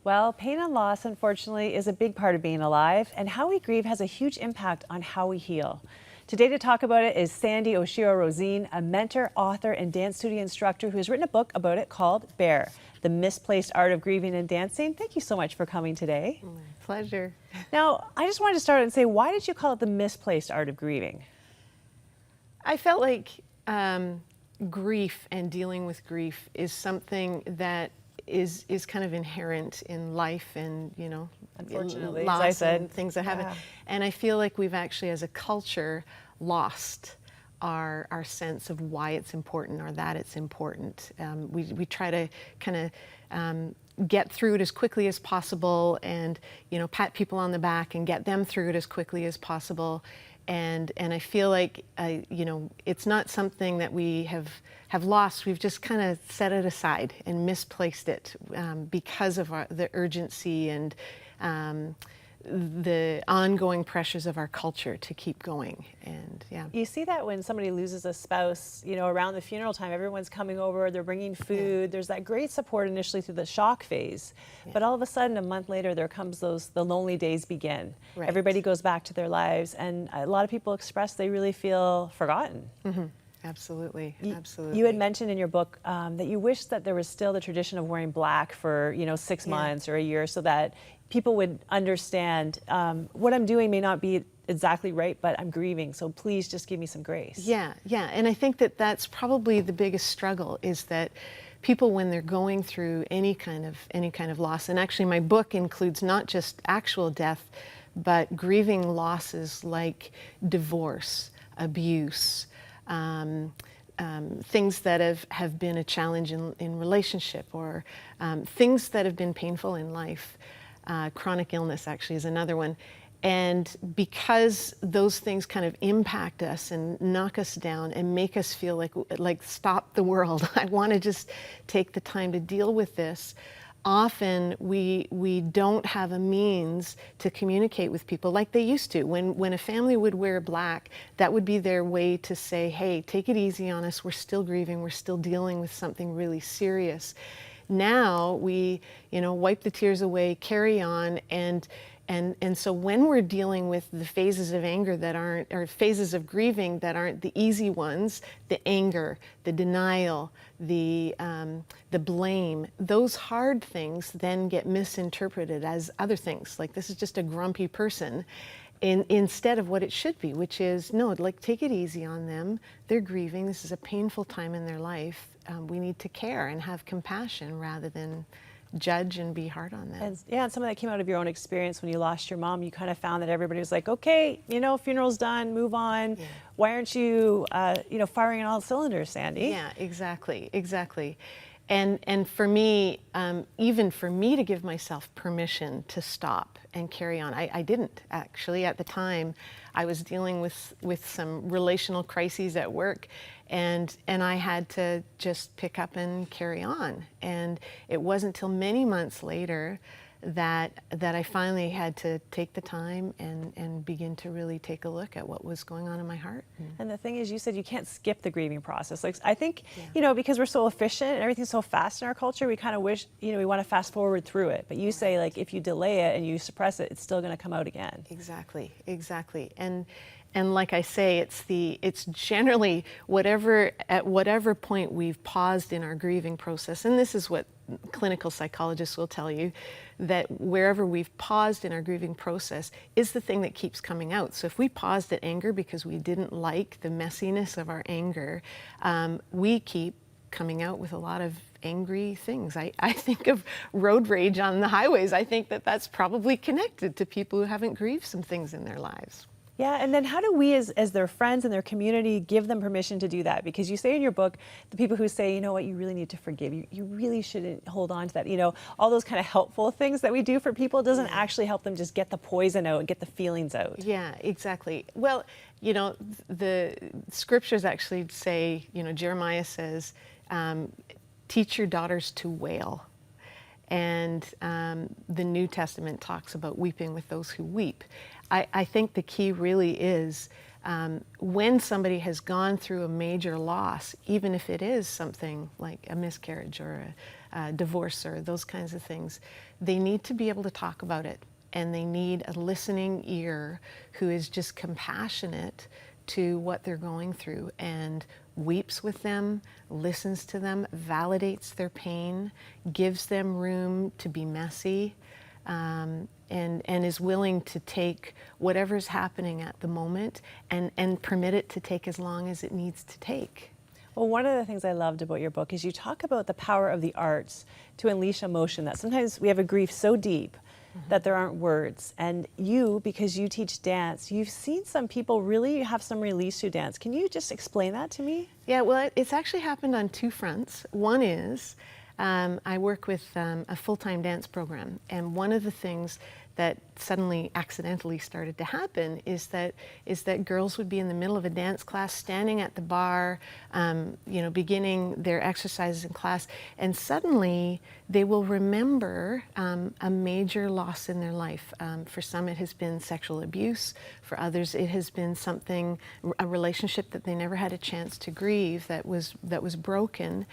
Well, pain and loss, unfortunately, is a big part of being alive, and how we grieve has a huge impact on how we heal. Today to talk about it is Sandy Rosen, a mentor, author, and dance studio instructor who has written a book about it called Bear, The Misplaced Art of Grieving and Dancing. Thank you so much for coming today. My pleasure. Now, I just wanted to start and say, why did you call it The Misplaced Art of Grieving? I felt like grief and dealing with grief is something that is kind of inherent in life and, you know, Unfortunately, loss as I said, and things that happen. yeah. And I feel like we've actually, as a culture, lost our sense of why it's important or that it's important. We try to kind of get through it as quickly as possible and, you know, pat people on the back and get them through it as quickly as possible. And I feel like, you know, it's not something that we have lost. We've just kind of set it aside and misplaced it because of the urgency and the ongoing pressures of our culture to keep going. And yeah. You see that when somebody loses a spouse, you know, around the funeral time, everyone's coming over, they're bringing food. Yeah. There's that great support initially through the shock phase. Yeah. But all of a sudden, a month later, there comes the lonely days begin. Right. Everybody goes back to their lives. And a lot of people express they really feel forgotten. Mm-hmm. Absolutely, absolutely. You had mentioned in your book that you wish that there was still the tradition of wearing black for, you know, 6 months or a year so that people would understand what I'm doing may not be exactly right, but I'm grieving, so please just give me some grace. Yeah, and I think that that's probably the biggest struggle is that people, when they're going through any kind of loss, and actually my book includes not just actual death, but grieving losses like divorce, abuse, things that have been a challenge in relationship, or things that have been painful in life. Chronic illness actually is another one. And because those things kind of impact us and knock us down and make us feel like stop the world, I want to just take the time to deal with this. Often we don't have a means to communicate with people like they used to. When a family would wear black, that would be their way to say, hey, take it easy on us, we're still grieving, we're still dealing with something really serious. Now we, you know, wipe the tears away, carry on, and so when we're dealing with the phases of anger that aren't, or phases of grieving that aren't the easy ones, the anger, the denial, the blame, those hard things then get misinterpreted as other things, like this is just a grumpy person, instead of what it should be, which is, no, like take it easy on them, they're grieving, this is a painful time in their life, we need to care and have compassion rather than judge and be hard on them. And some of that came out of your own experience when you lost your mom. You kind of found that everybody was like, okay, you know, funeral's done, move on. Yeah. Why aren't you, you know, firing on all cylinders, Sandy? Yeah, exactly. And for me, even for me to give myself permission to stop and carry on, I didn't actually at the time. I was dealing with some relational crises at work, and I had to just pick up and carry on. And it wasn't until many months later that I finally had to take the time and begin to really take a look at what was going on in my heart. And the thing is, you said you can't skip the grieving process. Like, I think, you know, because we're so efficient and everything's so fast in our culture, we kind of wish, you know, we want to fast forward through it. But you say, like, if you delay it and you suppress it, it's still going to come out again. Exactly. And like I say, it's generally at whatever point we've paused in our grieving process, and this is what clinical psychologists will tell you, that wherever we've paused in our grieving process is the thing that keeps coming out. So if we paused at anger because we didn't like the messiness of our anger, we keep coming out with a lot of angry things. I think of road rage on the highways. I think that that's probably connected to people who haven't grieved some things in their lives. Yeah, and then how do we as their friends and their community give them permission to do that? Because you say in your book, the people who say, you know what, you really need to forgive, you really shouldn't hold on to that, you know, all those kind of helpful things that we do for people doesn't actually help them just get the poison out and get the feelings out. Yeah, exactly. Well, you know, the scriptures actually say, you know, Jeremiah says, teach your daughters to wail. And the New Testament talks about weeping with those who weep. I think the key really is when somebody has gone through a major loss, even if it is something like a miscarriage or divorce or those kinds of things, they need to be able to talk about it. And they need a listening ear who is just compassionate to what they're going through and weeps with them, listens to them, validates their pain, gives them room to be messy, and is willing to take whatever's happening at the moment and permit it to take as long as it needs to take. Well, one of the things I loved about your book is you talk about the power of the arts to unleash emotion, that sometimes we have a grief so deep that there aren't words. And you, because you teach dance, you've seen some people really have some release through dance. Can you just explain that to me? Yeah, well, it's actually happened on two fronts. One is I work with a full-time dance program, and one of the things that suddenly accidentally started to happen is that girls would be in the middle of a dance class, standing at the bar, beginning their exercises in class, and suddenly they will remember a major loss in their life. For some, it has been sexual abuse. For others, it has been a relationship that they never had a chance to grieve that was broken.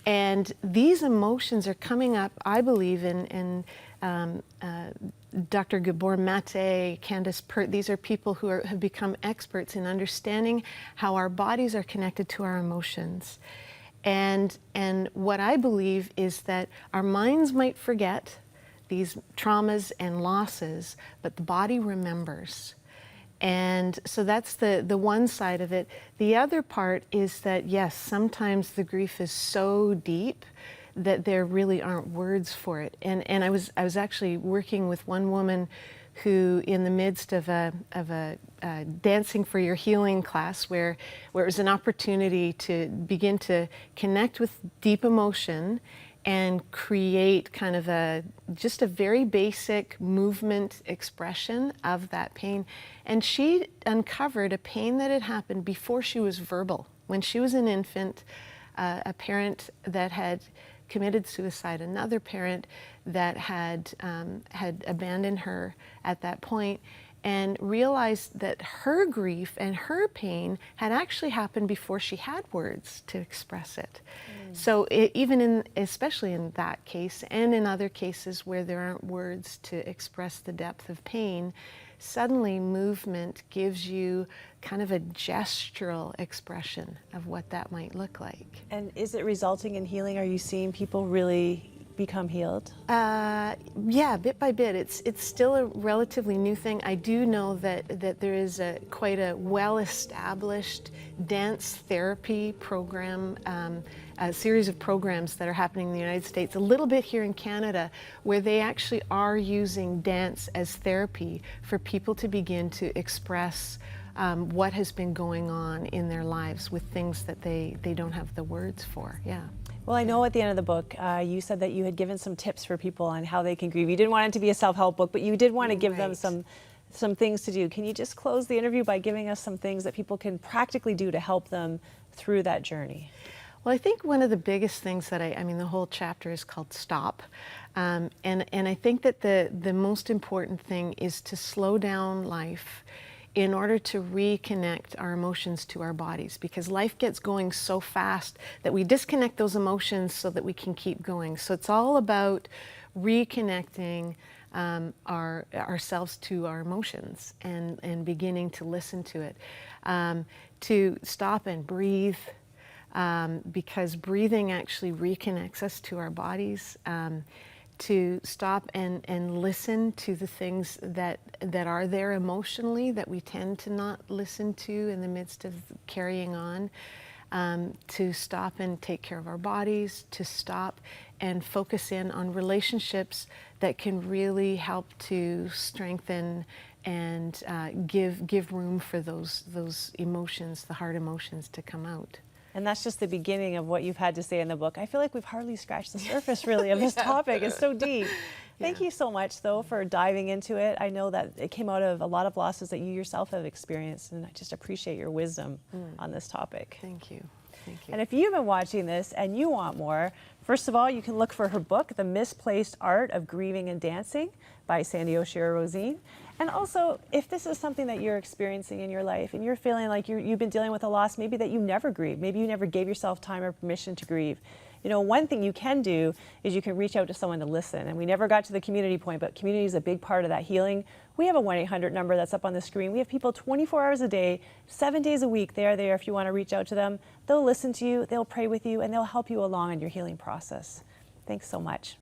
And these emotions are coming up, I believe, in Dr. Gabor Mate, Candace Pert. These are people who have become experts in understanding how our bodies are connected to our emotions. And what I believe is that our minds might forget these traumas and losses, but the body remembers. And so that's the one side of it. The other part is that, yes, sometimes the grief is so deep that there really aren't words for it. And I was actually working with one woman who, in the midst of a Dancing for Your Healing class, where it was an opportunity to begin to connect with deep emotion and create kind of just a very basic movement expression of that pain. And she uncovered a pain that had happened before she was verbal. When she was an infant, a parent that had committed suicide, another parent that had abandoned her at that point, and realized that her grief and her pain had actually happened before she had words to express it. So especially in that case, and in other cases where there aren't words to express the depth of pain, suddenly movement gives you kind of a gestural expression of what that might look like. And is it resulting in healing? Are you seeing people really become healed? Yeah, bit by bit. It's still a relatively new thing. I do know that there is quite a well-established dance therapy program, a series of programs that are happening in the United States, a little bit here in Canada, where they actually are using dance as therapy for people to begin to express what has been going on in their lives with things that they don't have the words for. Yeah. Well, I know at the end of the book, you said that you had given some tips for people on how they can grieve. You didn't want it to be a self-help book, but you did want to give them some things to do. Can you just close the interview by giving us some things that people can practically do to help them through that journey? Well, I think one of the biggest things that I mean, the whole chapter is called Stop. And I think that the most important thing is to slow down life in order to reconnect our emotions to our bodies, because life gets going so fast that we disconnect those emotions so that we can keep going. So it's all about reconnecting ourselves to our emotions and beginning to listen to it. To stop and breathe, because breathing actually reconnects us to our bodies. To stop and listen to the things that are there emotionally that we tend to not listen to in the midst of carrying on. To stop and take care of our bodies, to stop and focus in on relationships that can really help to strengthen and give room for those emotions, the hard emotions, to come out. And that's just the beginning of what you've had to say in the book. I feel like we've hardly scratched the surface, really, of this topic. It's so deep. Thank you so much, though, for diving into it. I know that it came out of a lot of losses that you yourself have experienced, and I just appreciate your wisdom on this topic. Thank you. Thank you. And if you've been watching this and you want more, first of all, you can look for her book, The Misplaced Art of Grieving and Dancing by Sandy Rosen. And also, if this is something that you're experiencing in your life and you're feeling like you've been dealing with a loss, maybe that you never grieved, maybe you never gave yourself time or permission to grieve, You know, one thing you can do is you can reach out to someone to listen. And we never got to the community point, but community is a big part of that healing. We have a 1-800 number that's up on the screen. We have people 24 hours a day, 7 days a week. They are there if you want to reach out to them. They'll listen to you, they'll pray with you, and they'll help you along in your healing process. Thanks so much.